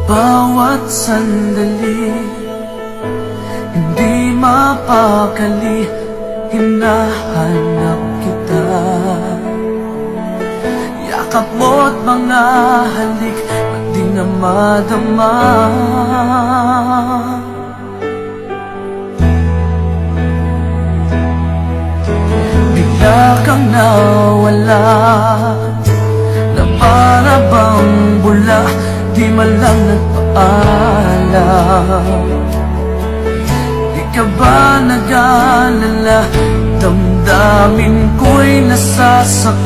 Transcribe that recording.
Bawat sandali, hindi mapakali, hinahanap kita. Yakap mo't mga halik, ba't di na madama? Bigla kang nawala, na para bang bula, di man lang nagpaalam. Di ka ba nag-alala, damdamin ko'y nasasaktan?